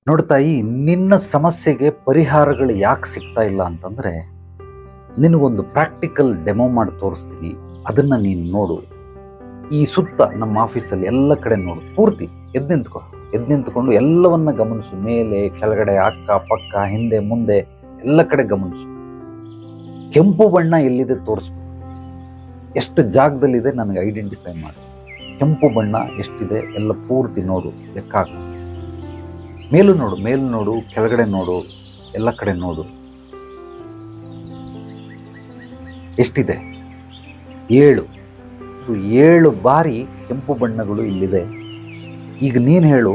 ನೋಡು ತಾಯಿ, ನಿನ್ನ ಸಮಸ್ಯೆಗೆ ಪರಿಹಾರಗಳು ಯಾಕೆ ಸಿಗ್ತಾ ಇಲ್ಲ ಅಂತಂದರೆ, ನಿನಗೊಂದು ಪ್ರಾಕ್ಟಿಕಲ್ ಡೆಮೋ ಮಾಡಿ ತೋರಿಸ್ತೀನಿ. ಅದನ್ನು ನೀನು ನೋಡು. ಈ ಸುತ್ತ ನಮ್ಮ ಆಫೀಸಲ್ಲಿ ಎಲ್ಲ ಕಡೆ ನೋಡು, ಪೂರ್ತಿ ಎದ್ದು ನಿಂತ್ಕೊಂಡು ಎಲ್ಲವನ್ನ ಗಮನಿಸು. ಮೇಲೆ ಕೆಳಗಡೆ, ಅಕ್ಕ ಪಕ್ಕ, ಹಿಂದೆ ಮುಂದೆ ಎಲ್ಲ ಕಡೆ ಗಮನಿಸು. ಕೆಂಪು ಬಣ್ಣ ಎಲ್ಲಿದೆ ತೋರಿಸ್ಬೇಕು. ಎಷ್ಟು ಜಾಗದಲ್ಲಿದೆ ನನಗೆ ಐಡೆಂಟಿಫೈ ಮಾಡಿ. ಕೆಂಪು ಬಣ್ಣ ಎಷ್ಟಿದೆ ಎಲ್ಲ ಪೂರ್ತಿ ನೋಡು, ಲೆಕ್ಕ ಹಾಕು. ಮೇಲು ನೋಡು, ಕೆಳಗಡೆ ನೋಡು, ಎಲ್ಲ ಕಡೆ ನೋಡು. ಎಷ್ಟಿದೆ? 7. 7 ಬಾರಿ ಕೆಂಪು ಬಣ್ಣಗಳು ಇಲ್ಲಿದೆ. ಈಗ ನೀನು ಹೇಳು,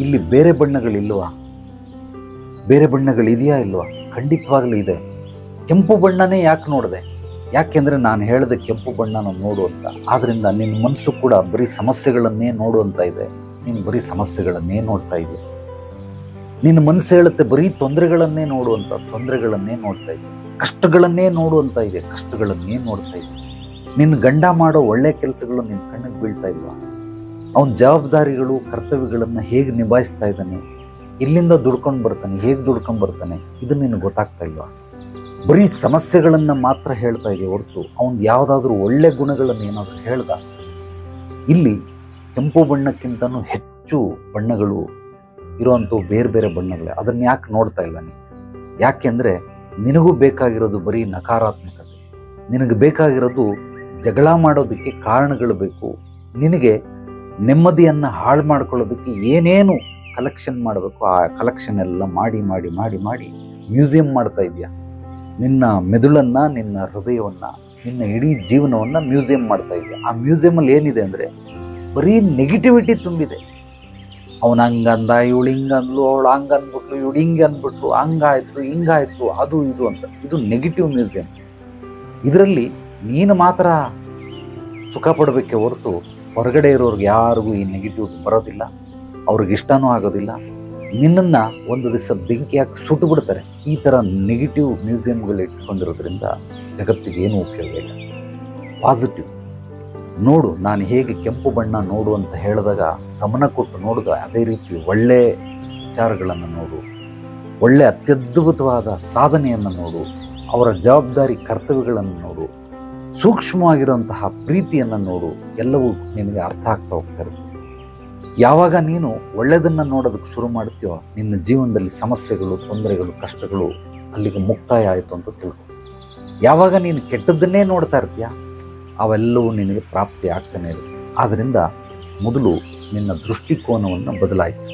ಇಲ್ಲಿ ಬೇರೆ ಬಣ್ಣಗಳಿಲ್ವಾ? ಬೇರೆ ಬಣ್ಣಗಳಿದೆಯಾ ಇಲ್ವಾ? ಖಂಡಿತವಾಗ್ಲೂ ಇದೆ. ಕೆಂಪು ಬಣ್ಣನೇ ಯಾಕೆ ನೋಡಿದೆ? ಯಾಕೆಂದರೆ ನಾನು ಹೇಳಿದೆ ಕೆಂಪು ಬಣ್ಣನ ನೋಡು ಅಂತ. ಆದ್ದರಿಂದ ನಿನ್ನ ಮನಸ್ಸು ಕೂಡ ಬರೀ ಸಮಸ್ಯೆಗಳನ್ನೇ ನೋಡುವಂತ ಇದೆ. ನೀನು ಬರೀ ಸಮಸ್ಯೆಗಳನ್ನೇ ನೋಡ್ತಾ ಇದೆ. ನಿನ್ನ ಮನಸ್ಸು ಹೇಳುತ್ತೆ ಬರೀ ತೊಂದರೆಗಳನ್ನೇ ನೋಡುವಂತ, ತೊಂದರೆಗಳನ್ನೇ ನೋಡ್ತಾ ಇದೆ. ಕಷ್ಟಗಳನ್ನೇ ನೋಡುವಂತ ಇದೆ, ಕಷ್ಟಗಳನ್ನೇ ನೋಡ್ತಾ ಇದೆ. ನಿನ್ನ ಗಂಡ ಮಾಡೋ ಒಳ್ಳೆ ಕೆಲಸಗಳು ನಿನ್ನ ಕಣ್ಣಿಗೆ ಬೀಳ್ತಾ ಇಲ್ವಾ? ಅವನ ಜವಾಬ್ದಾರಿಗಳು, ಕರ್ತವ್ಯಗಳನ್ನು ಹೇಗೆ ನಿಭಾಯಿಸ್ತಾ ಇದ್ದಾನೆ, ಇಲ್ಲಿಂದ ದುಡ್ಕೊಂಡು ಬರ್ತಾನೆ, ಹೇಗೆ ದುಡ್ಕೊಂಡು ಬರ್ತಾನೆ, ಇದು ನಿನಗೆ ಗೊತ್ತಾಗ್ತಾ ಇಲ್ವಾ? ಬರೀ ಸಮಸ್ಯೆಗಳನ್ನು ಮಾತ್ರ ಹೇಳ್ತಾ ಇದೆ ಹೊರತು ಅವನು ಯಾವುದಾದ್ರೂ ಒಳ್ಳೆ ಗುಣಗಳನ್ನು ಏನಾದರೂ ಹೇಳ್ದ? ಇಲ್ಲಿ ಕೆಂಪು ಬಣ್ಣಕ್ಕಿಂತನೂ ಹೆಚ್ಚು ಬಣ್ಣಗಳು ಇರುವಂಥವು, ಬೇರೆ ಬೇರೆ ಬಣ್ಣಗಳೇ. ಅದನ್ನು ಯಾಕೆ ನೋಡ್ತಾ ಇಲ್ಲ ನೀನು? ಯಾಕೆಂದರೆ ನಿನಗೂ ಬೇಕಾಗಿರೋದು ಬರೀ ನಕಾರಾತ್ಮಕತೆ. ನಿನಗೆ ಬೇಕಾಗಿರೋದು ಜಗಳ ಮಾಡೋದಕ್ಕೆ ಕಾರಣಗಳು ಬೇಕು. ನಿನಗೆ ನೆಮ್ಮದಿಯನ್ನು ಹಾಳು ಮಾಡ್ಕೊಳ್ಳೋದಕ್ಕೆ ಏನೇನು ಕಲೆಕ್ಷನ್ ಮಾಡಬೇಕು, ಆ ಕಲೆಕ್ಷನ್ ಎಲ್ಲ ಮಾಡಿ ಮಾಡಿ ಮಾಡಿ ಮಾಡಿ ಮ್ಯೂಸಿಯಂ ಮಾಡ್ತಾ ಇದೆಯಾ. ನಿನ್ನ ಮೆದುಳನ್ನು, ನಿನ್ನ ಹೃದಯವನ್ನು, ನಿನ್ನ ಇಡೀ ಜೀವನವನ್ನು ಮ್ಯೂಸಿಯಂ ಮಾಡ್ತಾ ಇದೆಯಾ. ಆ ಮ್ಯೂಸಿಯಮಲ್ಲಿ ಏನಿದೆ ಅಂದರೆ ಬರೀ ನೆಗೆಟಿವಿಟಿ ತುಂಬಿದೆ. ಅವನು ಹಂಗಂದ, ಇವಳು ಹಿಂಗಂದ್ಲು, ಅವಳು ಹಂಗಂದ್ಬಿಟ್ಲು, ಇವಳು ಹಿಂಗೆ ಅಂದ್ಬಿಟ್ಲು, ಹಂಗಾಯ್ತು ಹಿಂಗಾಯ್ತು, ಅದು ಇದು ಅಂತ. ಇದು ನೆಗೆಟಿವ್ ಮ್ಯೂಸಿಯಂ. ಇದರಲ್ಲಿ ನೀನು ಮಾತ್ರ ಸುಖ ಪಡಬೇಕೆ ಹೊರತು ಹೊರಗಡೆ ಇರೋರ್ಗೆ ಯಾರಿಗೂ ಈ ನೆಗೆಟಿವ್ ಬರೋದಿಲ್ಲ, ಅವ್ರಿಗೆ ಇಷ್ಟನೂ ಆಗೋದಿಲ್ಲ. ನಿನ್ನನ್ನು ಒಂದು ದಿವಸ ಬೆಂಕಿ ಹಾಕಿ ಸುಟ್ಟು ಬಿಡ್ತಾರೆ. ಈ ಥರ ನೆಗೆಟಿವ್ ಮ್ಯೂಸಿಯಂಗಳು ಇಟ್ಕೊಂಡಿರೋದ್ರಿಂದ ಜಗತ್ತಿಗೆ ಏನೂ ಉಪಯೋಗ ಇಲ್ಲ. ಪಾಸಿಟಿವ್ ನೋಡು. ನಾನು ಹೇಗೆ ಕೆಂಪು ಬಣ್ಣ ನೋಡು ಅಂತ ಹೇಳಿದಾಗ ಗಮನ ಕೊಟ್ಟು ನೋಡಿದ, ಅದೇ ರೀತಿ ಒಳ್ಳೆ ವಿಚಾರಗಳನ್ನು ನೋಡು, ಒಳ್ಳೆ ಅತ್ಯದ್ಭುತವಾದ ಸಾಧನೆಯನ್ನು ನೋಡು, ಅವರ ಜವಾಬ್ದಾರಿ ಕರ್ತವ್ಯಗಳನ್ನು ನೋಡು, ಸೂಕ್ಷ್ಮವಾಗಿರುವಂತಹ ಪ್ರೀತಿಯನ್ನು ನೋಡು. ಎಲ್ಲವೂ ನಿನಗೆ ಅರ್ಥ ಆಗ್ತಾ ಹೋಗ್ತಾರೆ. ಯಾವಾಗ ನೀನು ಒಳ್ಳೆಯದನ್ನು ನೋಡೋದಕ್ಕೆ ಶುರು ಮಾಡ್ತೀಯೋ, ನಿನ್ನ ಜೀವನದಲ್ಲಿ ಸಮಸ್ಯೆಗಳು, ತೊಂದರೆಗಳು, ಕಷ್ಟಗಳು ಅಲ್ಲಿಗೆ ಮುಕ್ತಾಯ ಆಯಿತು ಅಂತ ತಿಳ್ಕೊ. ಯಾವಾಗ ನೀನು ಕೆಟ್ಟದ್ದನ್ನೇ ನೋಡ್ತಾ ಇರ್ತೀಯ, ಅವೆಲ್ಲವೂ ನಿನಗೆ ಪ್ರಾಪ್ತಿ ಆಗ್ತಾನೆ ಇರುತ್ತೆ. ಆದ್ದರಿಂದ ಮೊದಲು ನಿನ್ನ ದೃಷ್ಟಿಕೋನವನ್ನು ಬದಲಾಯಿಸು.